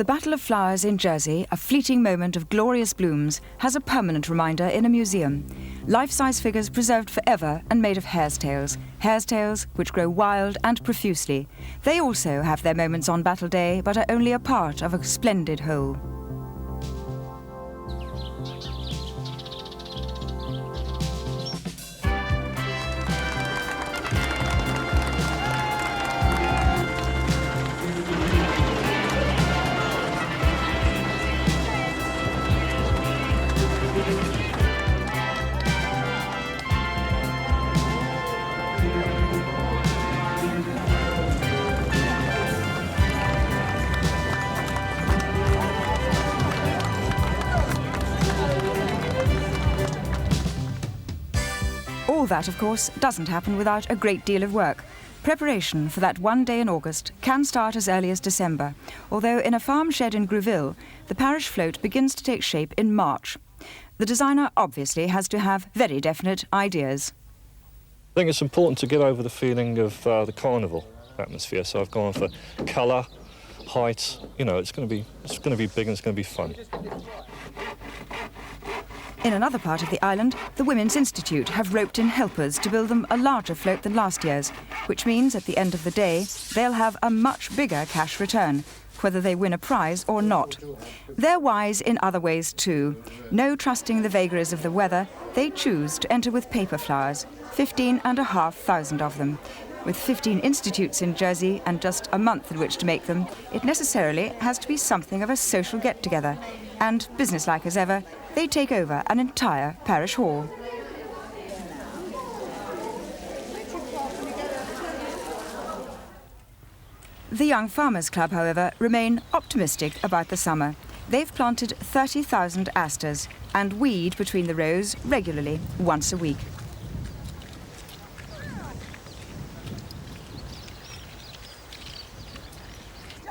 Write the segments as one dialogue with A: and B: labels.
A: The Battle of Flowers in Jersey, a fleeting moment of glorious blooms, has a permanent reminder in a museum. Life-size figures preserved forever and made of hare's tails which grow wild and profusely. They also have their moments on Battle Day, but are only a part of a splendid whole. All that, of course, doesn't happen without a great deal of work. Preparation for that one day in August can start as early as December, although in a farm shed in Greville, the parish float begins to take shape in March. The designer obviously has to have very definite ideas.
B: I think it's important to get over the feeling of the carnival atmosphere, so I've gone for colour, height. You know, it's going to be big and it's going to be fun.
A: In another part of the island, the Women's Institute have roped in helpers to build them a larger float than last year's, which means at the end of the day, they'll have a much bigger cash return, whether they win a prize or not. They're wise in other ways too. No trusting the vagaries of the weather, they choose to enter with paper flowers, 15,500 of them. With 15 institutes in Jersey and just a month in which to make them, it necessarily has to be something of a social get-together. And, businesslike as ever, they take over an entire parish hall. The Young Farmers Club, however, remain optimistic about the summer. They've planted 30,000 asters and weed between the rows regularly, once a week.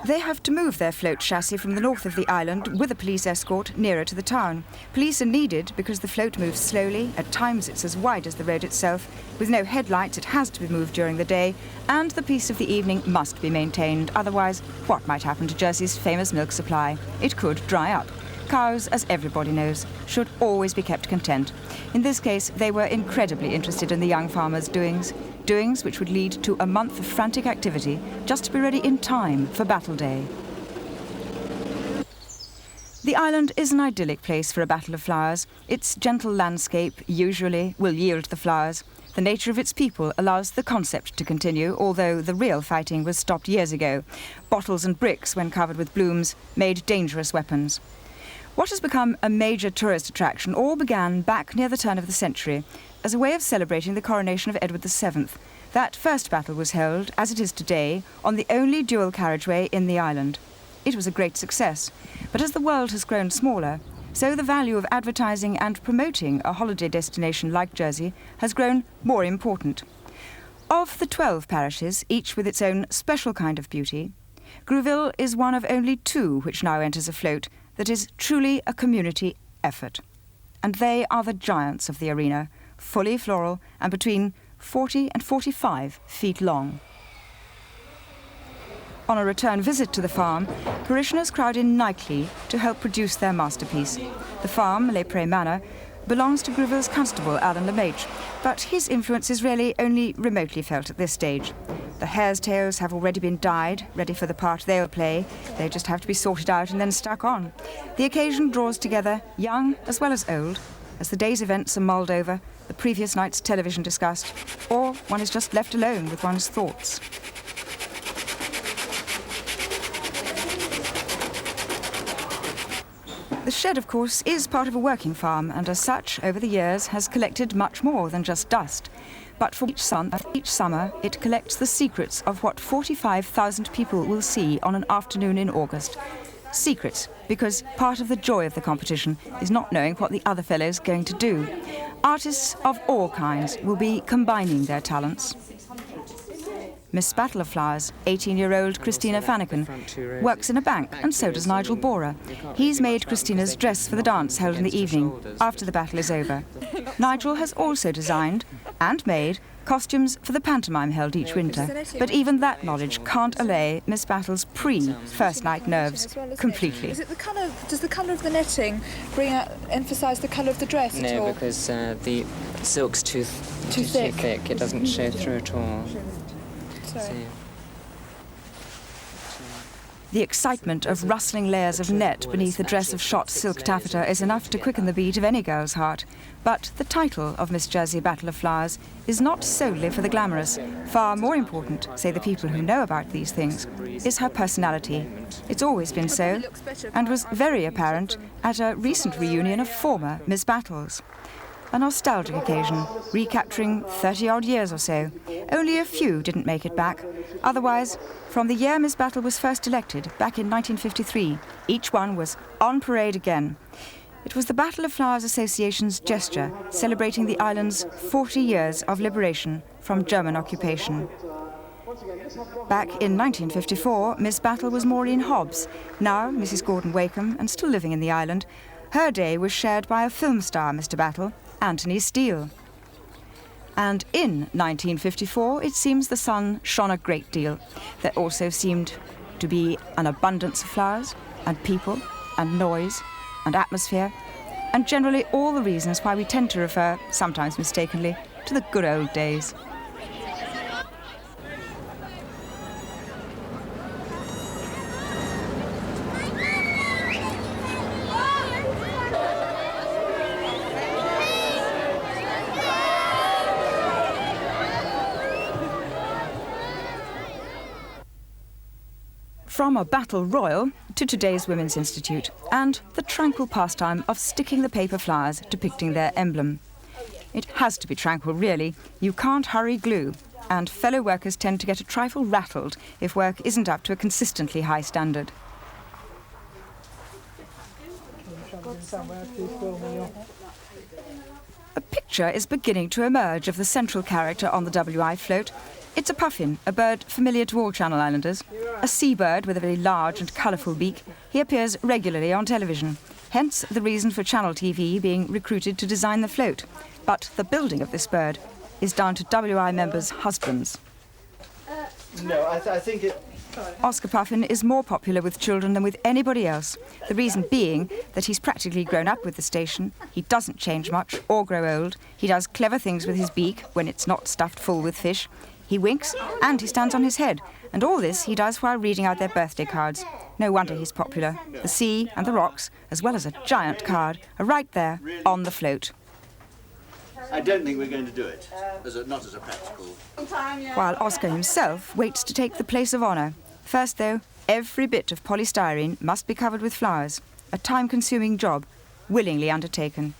A: They have to move their float chassis from the north of the island with a police escort nearer to the town. Police are needed because the float moves slowly, at times it's as wide as the road itself. With no headlights, it has to be moved during the day, and the peace of the evening must be maintained. Otherwise, what might happen to Jersey's famous milk supply? It could dry up. Cows, as everybody knows, should always be kept content. In this case, they were incredibly interested in the young farmers' doings which would lead to a month of frantic activity just to be ready in time for Battle Day. The island is an idyllic place for a battle of flowers. Its gentle landscape usually will yield the flowers. The nature of its people allows the concept to continue, although the real fighting was stopped years ago. Bottles and bricks, when covered with blooms, made dangerous weapons. What has become a major tourist attraction all began back near the turn of the century as a way of celebrating the coronation of Edward VII. That first battle was held, as it is today, on the only dual carriageway in the island. It was a great success, but as the world has grown smaller, so the value of advertising and promoting a holiday destination like Jersey has grown more important. Of the 12 parishes, each with its own special kind of beauty, Greville is one of only 2 which now enters a float that is truly a community effort. And they are the giants of the arena, fully floral and between 40 and 45 feet long. On a return visit to the farm, parishioners crowd in nightly to help produce their masterpiece. The farm, Les Prés Manor, belongs to Greville's constable, Alan Lemaitre, but his influence is really only remotely felt at this stage. The hare's tails have already been dyed, ready for the part they'll play. They just have to be sorted out and then stuck on. The occasion draws together young as well as old, as the day's events are mulled over, the previous night's television discussed, or one is just left alone with one's thoughts. The shed, of course, is part of a working farm, and as such, over the years, has collected much more than just dust. But for each summer, it collects the secrets of what 45,000 people will see on an afternoon in August. Secrets, because part of the joy of the competition is not knowing what the other fellow's going to do. Artists of all kinds will be combining their talents. Miss Battle of Flowers, 18-year-old Christina Fannican, works in a bank, and so does Nigel Borer. He's made Christina's dress for the dance held in the evening, after the battle is over. Nigel has also designed and made costumes for the pantomime held each winter. But even that knowledge can't allay Miss Battle's pre-first night nerves completely.
C: Is it the colour? Does the colour of the netting emphasise the colour of the dress at all?
D: No, because the silk's too thick. It doesn't show through at all.
C: Sorry.
A: The excitement of rustling layers of net beneath a dress of shot silk taffeta is enough to quicken the beat of any girl's heart. But the title of Miss Jersey Battle of Flowers is not solely for the glamorous. Far more important, say the people who know about these things, is her personality. It's always been so, and was very apparent at a recent reunion of former Miss Battles. A nostalgic occasion, recapturing 30-odd years or so. Only a few didn't make it back. Otherwise, from the year Miss Battle was first elected, back in 1953, each one was on parade again. It was the Battle of Flowers Association's gesture, celebrating the island's 40 years of liberation from German occupation. Back in 1954, Miss Battle was Maureen Hobbs, now Mrs. Gordon Wakeham, and still living in the island. Her day was shared by a film star, Mr. Battle, Anthony Steele. And in 1954, it seems the sun shone a great deal. There also seemed to be an abundance of flowers and people and noise and atmosphere, and generally all the reasons why we tend to refer, sometimes mistakenly, to the good old days. From a battle royal to today's Women's Institute, and the tranquil pastime of sticking the paper flowers depicting their emblem. It has to be tranquil, really. You can't hurry glue, and fellow workers tend to get a trifle rattled if work isn't up to a consistently high standard. A picture is beginning to emerge of the central character on the WI float. It's a puffin, a bird familiar to all Channel Islanders. A seabird with a very large and colourful beak. He appears regularly on television. Hence the reason for Channel TV being recruited to design the float. But the building of this bird is down to WI members' husbands.
E: No, I think it...
A: Oscar Puffin is more popular with children than with anybody else. The reason being that he's practically grown up with the station. He doesn't change much or grow old. He does clever things with his beak when it's not stuffed full with fish. He winks and he stands on his head. And all this he does while reading out their birthday cards. No wonder he's popular. The sea and the rocks, as well as a giant card, are right there on the float.
E: I don't think we're going to do it, not as a practical...
A: While Oscar himself waits to take the place of honour. First, though, every bit of polystyrene must be covered with flowers. A time-consuming job, willingly undertaken.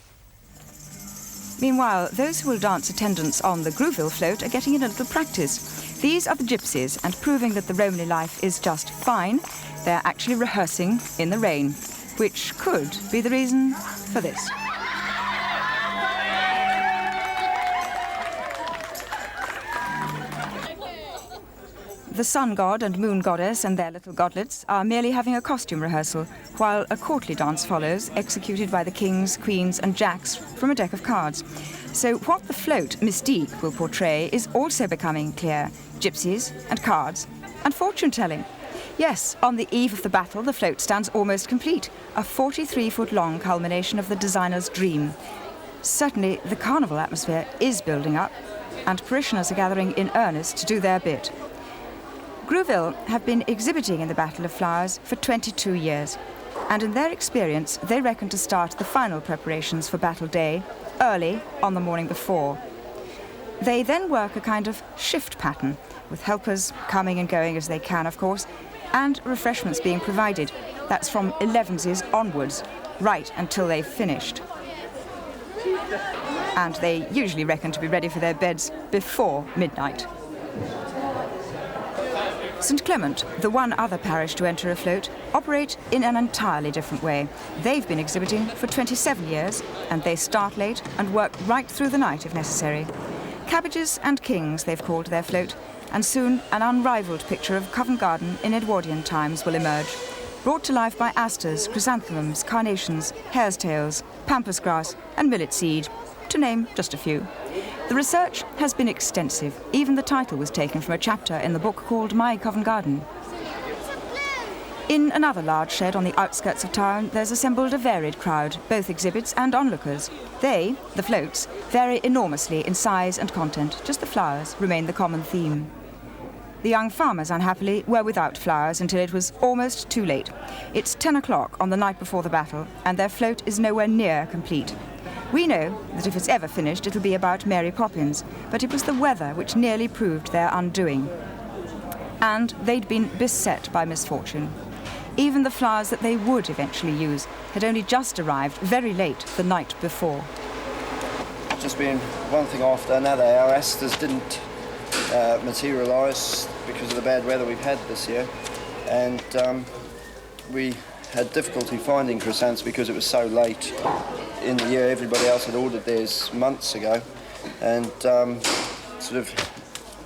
A: Meanwhile, those who will dance attendance on the Grouville float are getting in a little practice. These are the gypsies, and proving that the Romany life is just fine, they're actually rehearsing in the rain, which could be the reason for this. The sun god and moon goddess and their little godlets are merely having a costume rehearsal, while a courtly dance follows, executed by the kings, queens and jacks from a deck of cards. So what the float mystique will portray is also becoming clear. Gypsies and cards and fortune-telling. Yes, on the eve of the battle, the float stands almost complete, a 43-foot-long culmination of the designer's dream. Certainly, the carnival atmosphere is building up, and parishioners are gathering in earnest to do their bit. Grouville have been exhibiting in the Battle of Flowers for 22 years, and in their experience, they reckon to start the final preparations for Battle Day early on the morning before. They then work a kind of shift pattern, with helpers coming and going as they can, of course, and refreshments being provided. That's from 11s onwards, right until they've finished. And they usually reckon to be ready for their beds before midnight. St Clement, the one other parish to enter a float, operate in an entirely different way. They've been exhibiting for 27 years, and they start late and work right through the night if necessary. Cabbages and kings, they've called their float, and soon an unrivalled picture of Covent Garden in Edwardian times will emerge, brought to life by asters, chrysanthemums, carnations, hare's tails, pampas grass and millet seed, to name just a few. The research has been extensive. Even the title was taken from a chapter in the book called My Covent Garden. In another large shed on the outskirts of town, there's assembled a varied crowd, both exhibits and onlookers. They, the floats, vary enormously in size and content. Just the flowers remain the common theme. The young farmers, unhappily, were without flowers until it was almost too late. It's 10 o'clock on the night before the battle, and their float is nowhere near complete. We know that if it's ever finished, it'll be about Mary Poppins, but it was the weather which nearly proved their undoing. And they'd been beset by misfortune. Even the flowers that they would eventually use had only just arrived very late the night before.
F: Just been one thing after another. Our asters didn't materialise because of the bad weather we've had this year, and we had difficulty finding chrysanthemums because it was so late in the year. Everybody else had ordered theirs months ago, and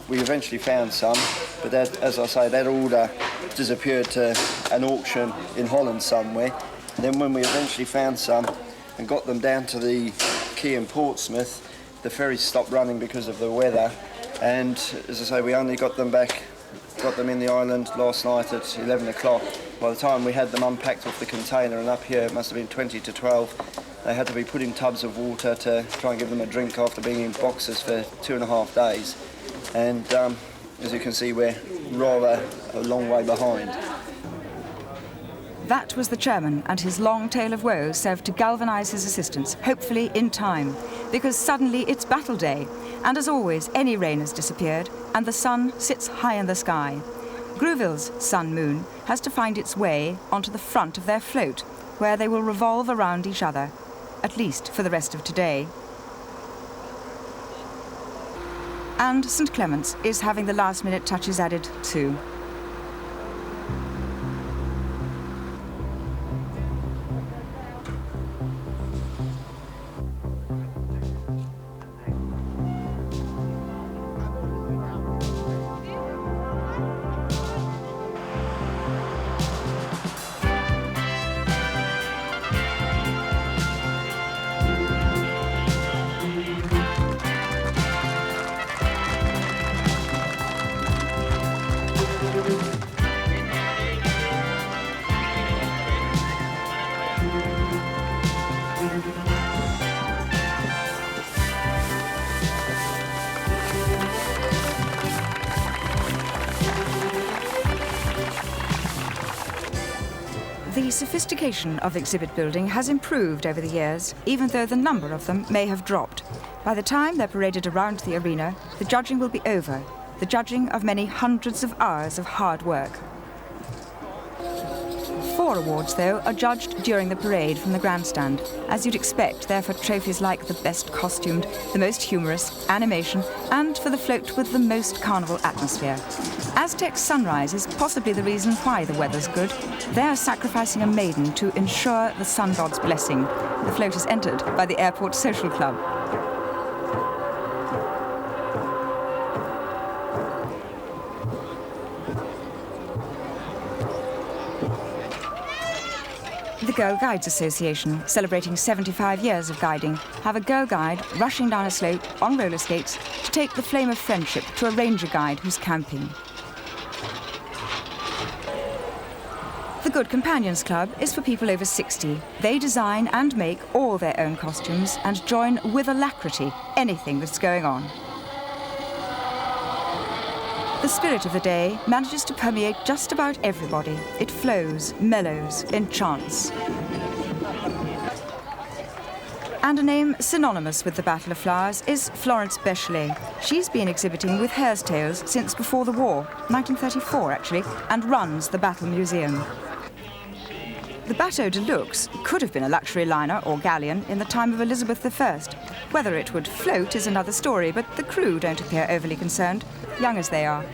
F: we eventually found some, but that, as I say, that order disappeared to an auction in Holland somewhere. And then when we eventually found some and got them down to the quay in Portsmouth, the ferry stopped running because of the weather, and as I say, we only got them in the island last night at 11 o'clock. By the time we had them unpacked off the container and up here, it must have been 20 to 12. They had to be put in tubs of water to try and give them a drink after being in boxes for 2.5 days. And as you can see, we're rather a long way behind.
A: That was the chairman, and his long tale of woes served to galvanise his assistants, hopefully in time, because suddenly it's battle day, and as always, any rain has disappeared, and the sun sits high in the sky. Grouville's sun-moon has to find its way onto the front of their float, where they will revolve around each other, at least for the rest of today. And St Clement's is having the last-minute touches added too. The sophistication of exhibit building has improved over the years, even though the number of them may have dropped. By the time they're paraded around the arena, the judging will be over, the judging of many hundreds of hours of hard work. 4 awards, though, are judged during the parade from the grandstand. As you'd expect, they're for trophies like the best costumed, the most humorous, animation, and for the float with the most carnival atmosphere. Aztec Sunrise is possibly the reason why the weather's good. They're sacrificing a maiden to ensure the sun god's blessing. The float is entered by the Airport Social Club. The Girl Guides Association, celebrating 75 years of guiding, have a girl guide rushing down a slope on roller skates to take the flame of friendship to a ranger guide who's camping. The Good Companions Club is for people over 60. They design and make all their own costumes and join with alacrity anything that's going on. The spirit of the day manages to permeate just about everybody. It flows, mellows, enchants. And a name synonymous with the Battle of Flowers is Florence Bechelet. She's been exhibiting with hare's tails since before the war, 1934 actually, and runs the Battle Museum. The Bateau de Luxe could have been a luxury liner or galleon in the time of Elizabeth I. Whether it would float is another story, but the crew don't appear overly concerned, young as they are.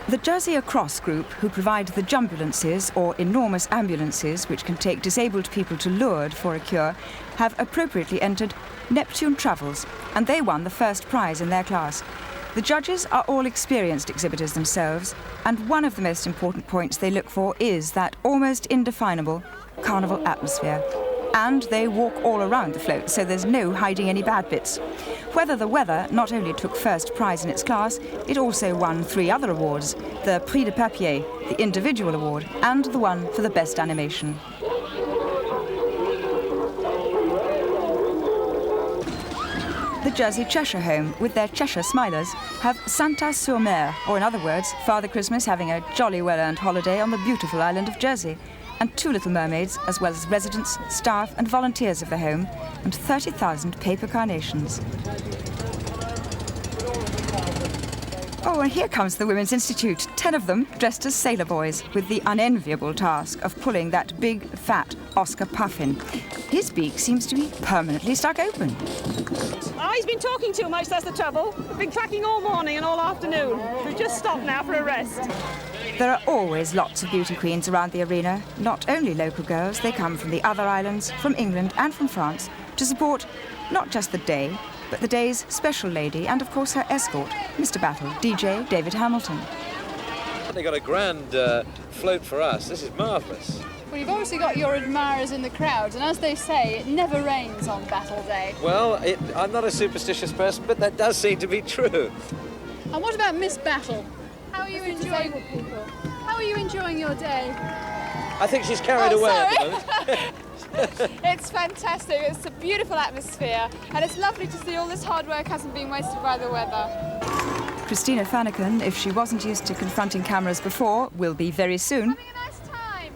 A: The Jersey Across Group, who provide the jumbulances, or enormous ambulances which can take disabled people to Lourdes for a cure, have appropriately entered Neptune Travels, and they won the first prize in their class. The judges are all experienced exhibitors themselves, and one of the most important points they look for is that almost indefinable carnival atmosphere. And they walk all around the float, so there's no hiding any bad bits. Whether the Weather not only took first prize in its class, it also won 3 other awards: the Prix de Papier, the individual award, and the one for the best animation. The Jersey Cheshire home, with their Cheshire Smilers, have Santa-sur-Mer, or in other words, Father Christmas having a jolly well-earned holiday on the beautiful island of Jersey, and 2 little mermaids, as well as residents, staff and volunteers of the home, and 30,000 paper carnations. Oh, and here comes the Women's Institute, 10 of them dressed as sailor boys, with the unenviable task of pulling that big, fat Oscar puffin. His beak seems to be permanently stuck open.
G: Oh, he's been talking too much, that's the trouble. We've been clacking all morning and all afternoon. We've just stopped now for a rest.
A: There are always lots of beauty queens around the arena. Not only local girls, they come from the other islands, from England and from France, to support not just the day, but the day's special lady and, of course, her escort, Mr. Battle, DJ David Hamilton.
H: They got a grand float for us. This is marvellous.
I: Well, you've obviously got your admirers in the crowd, and as they say, it never rains on Battle Day.
H: Well, I'm not a superstitious person, but that does seem to be true.
I: And what about Miss Battle? How are you enjoying? How are you enjoying your day?
H: I think she's carried away at the moment.
J: It's fantastic. It's a beautiful atmosphere, and it's lovely to see all this hard work hasn't been wasted by the weather.
A: Christina Fannican, if she wasn't used to confronting cameras before, will be very soon.
J: Having a nice time.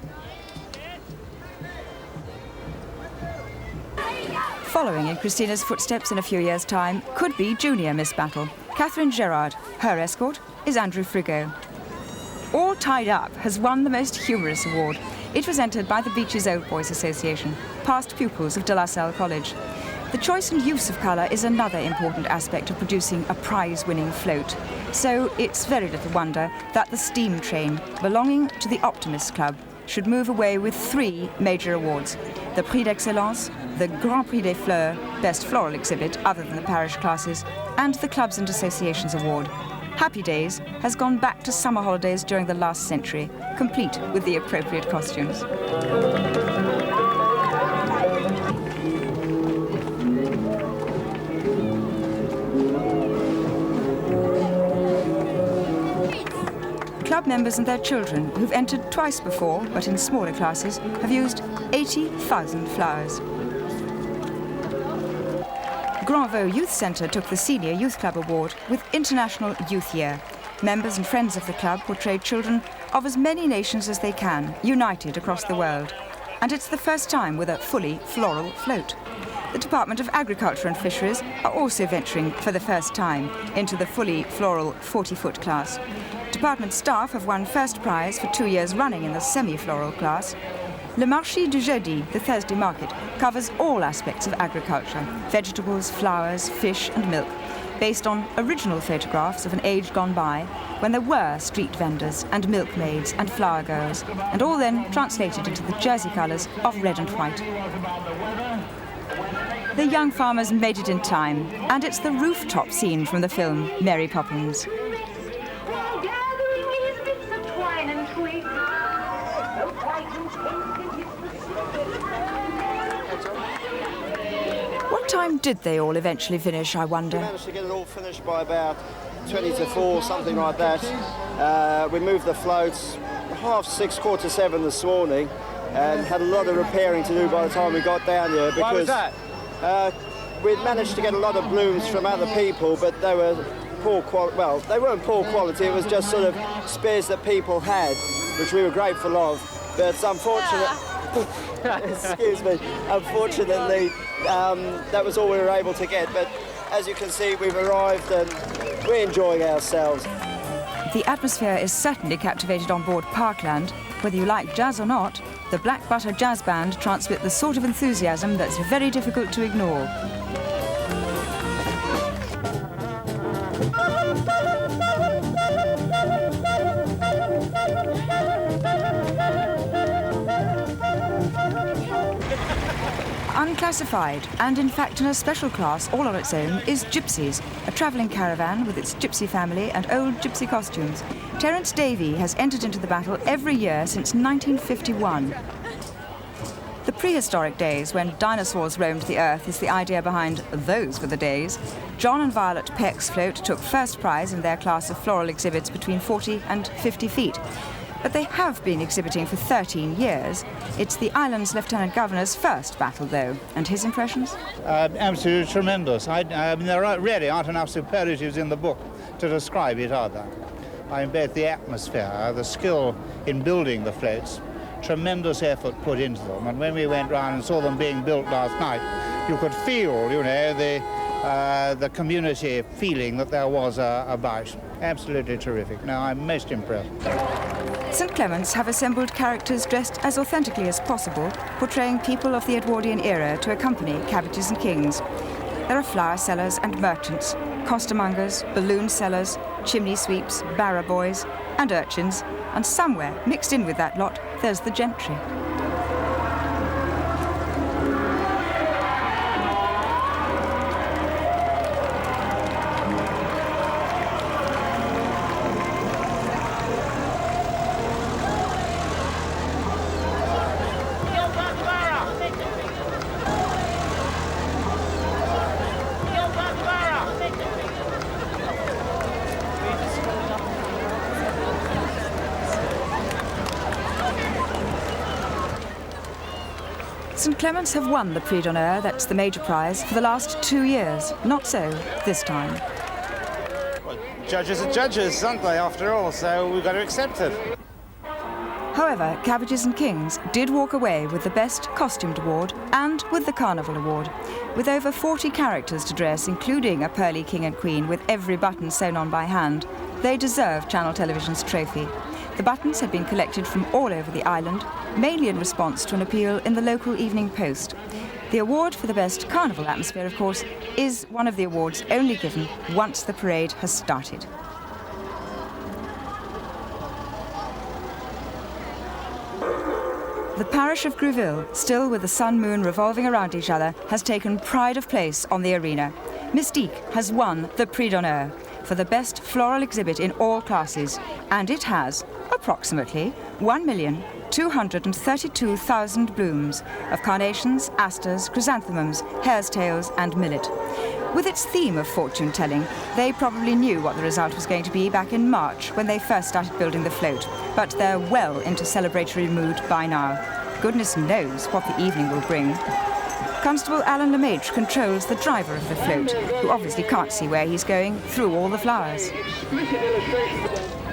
A: Following in Christina's footsteps in a few years' time could be junior Miss Battle, Catherine Gerard. Her escort is Andrew Frigo. All Tied Up has won the Most Humorous Award. It was entered by the Beaches Old Boys Association, past pupils of De La Salle College. The choice and use of colour is another important aspect of producing a prize-winning float. So it's very little wonder that the steam train, belonging to the Optimist Club, should move away with 3 major awards: the Prix d'Excellence, the Grand Prix des Fleurs, Best Floral Exhibit other than the parish classes, and the Clubs and Associations Award. Happy Days has gone back to summer holidays during the last century, complete with the appropriate costumes. Club members and their children, who've entered twice before, but in smaller classes, have used 80,000 flowers. Granvaux Youth Centre took the Senior Youth Club Award with International Youth Year. Members and friends of the club portray children of as many nations as they can, united across the world. And it's the first time with a fully floral float. The Department of Agriculture and Fisheries are also venturing for the first time into the fully floral 40-foot class. Department staff have won first prize for 2 years running in the semi-floral class. Le Marché du Jeudi, the Thursday market, covers all aspects of agriculture: vegetables, flowers, fish and milk, based on original photographs of an age gone by when there were street vendors and milkmaids and flower girls, and all then translated into the Jersey colours of red and white. The young farmers made it in time, and it's the rooftop scene from the film Mary Poppins. What time did they all eventually finish, I wonder?
F: We managed to get it all finished by about 20 to 4, something like that. We moved the floats 6:30, 7:15 this morning, and had a lot of repairing to do by the time we got down here. Because,
H: why was that?
F: We'd managed to get a lot of blooms from other people, but they were poor quality. Well, they weren't poor quality, it was just sort of spares that people had, which we were grateful of. But it's unfortunate. Excuse me. Unfortunately, that was all we were able to get. But as you can see, we've arrived and we're enjoying ourselves.
A: The atmosphere is certainly captivated on board Parkland. Whether you like jazz or not, the Black Butter Jazz Band transmit the sort of enthusiasm that's very difficult to ignore. Unclassified, and in fact in a special class all on its own, is Gypsies, a travelling caravan with its gypsy family and old gypsy costumes. Terence Davey has entered into the battle every year since 1951. The prehistoric days when dinosaurs roamed the earth is the idea behind Those Were the Days. John and Violet Peck's float took first prize in their class of floral exhibits between 40 and 50 feet. But they have been exhibiting for 13 years. It's the island's Lieutenant Governor's first battle, though. And his impressions?
K: Absolutely tremendous. There really aren't enough superlatives in the book to describe it, are there? Both the atmosphere, the skill in building the floats, tremendous effort put into them. And when we went round and saw them being built last night, you could feel, the community feeling that there was about. Absolutely terrific. Now, I'm most impressed.
A: St Clement's have assembled characters dressed as authentically as possible, portraying people of the Edwardian era to accompany Cabbages and Kings. There are flower sellers and merchants, costermongers, balloon sellers, chimney sweeps, barrow boys and urchins, and somewhere mixed in with that lot, there's the gentry. St Clement's have won the Prix d'Honneur, that's the major prize, for the last 2 years. Not so this time.
K: Well, judges are judges, aren't they, after all, so we've got to accept it.
A: However, Cabbages and Kings did walk away with the Best Costumed Award and with the Carnival Award. With over 40 characters to dress, including a pearly king and queen with every button sewn on by hand, they deserve Channel Television's trophy. The buttons had been collected from all over the island, mainly in response to an appeal in the local Evening Post. The award for the best carnival atmosphere, of course, is one of the awards only given once the parade has started. The parish of Greville, still with the sun moon revolving around each other, has taken pride of place on the arena. Mystique has won the Prix d'Honneur for the best floral exhibit in all classes, and it has approximately 1,232,000 blooms of carnations, asters, chrysanthemums, hare's tails and millet. With its theme of fortune-telling, they probably knew what the result was going to be back in March when they first started building the float, but they're well into celebratory mood by now. Goodness knows what the evening will bring. Constable Alan Lemaitre controls the driver of the float, who obviously can't see where he's going through all the flowers.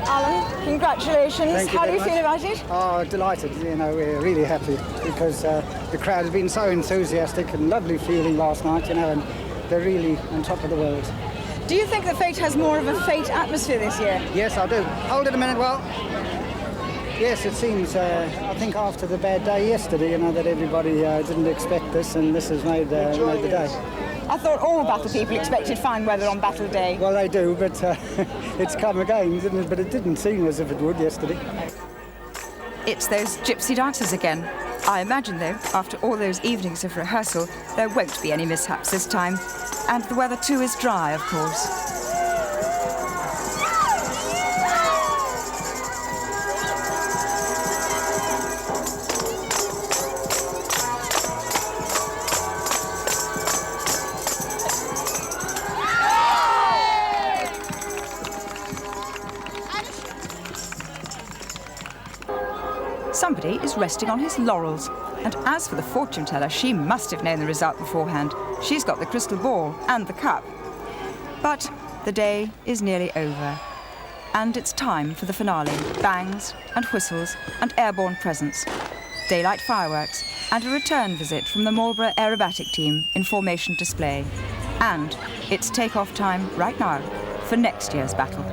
L: Alan, congratulations. How do you feel about it?
M: Oh, delighted. We're really happy because the crowd has been so enthusiastic and lovely feeling last night, and they're really on top of the world.
L: Do you think the fete has more of a fete atmosphere this year?
M: Yes, I do. Hold it a minute, well. Yes, it seems, I think after the bad day yesterday, that everybody didn't expect this, and this has made the day.
L: I thought all battle people expected fine weather on battle day.
M: Well, they do, but it's come again, didn't it? But it didn't seem as if it would yesterday.
A: It's those gypsy dancers again. I imagine, though, after all those evenings of rehearsal, there won't be any mishaps this time. And the weather, too, is dry, of course. Somebody is resting on his laurels. And as for the fortune teller, she must have known the result beforehand. She's got the crystal ball and the cup. But the day is nearly over. And it's time for the finale. Bangs and whistles and airborne presents. Daylight fireworks and a return visit from the Marlborough aerobatic team in formation display. And it's take-off time right now for next year's battle.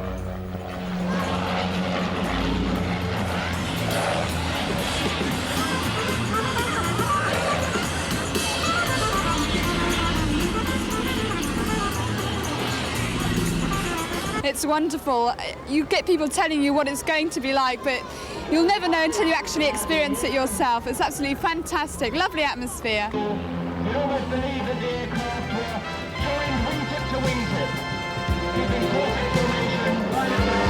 J: It's wonderful. You get people telling you what it's going to be like, but you'll never know until you actually experience it yourself. It's absolutely fantastic, lovely atmosphere.
N: We almost believe that the aircraft were joined wingtip to wingtip, keeping perfect formation right over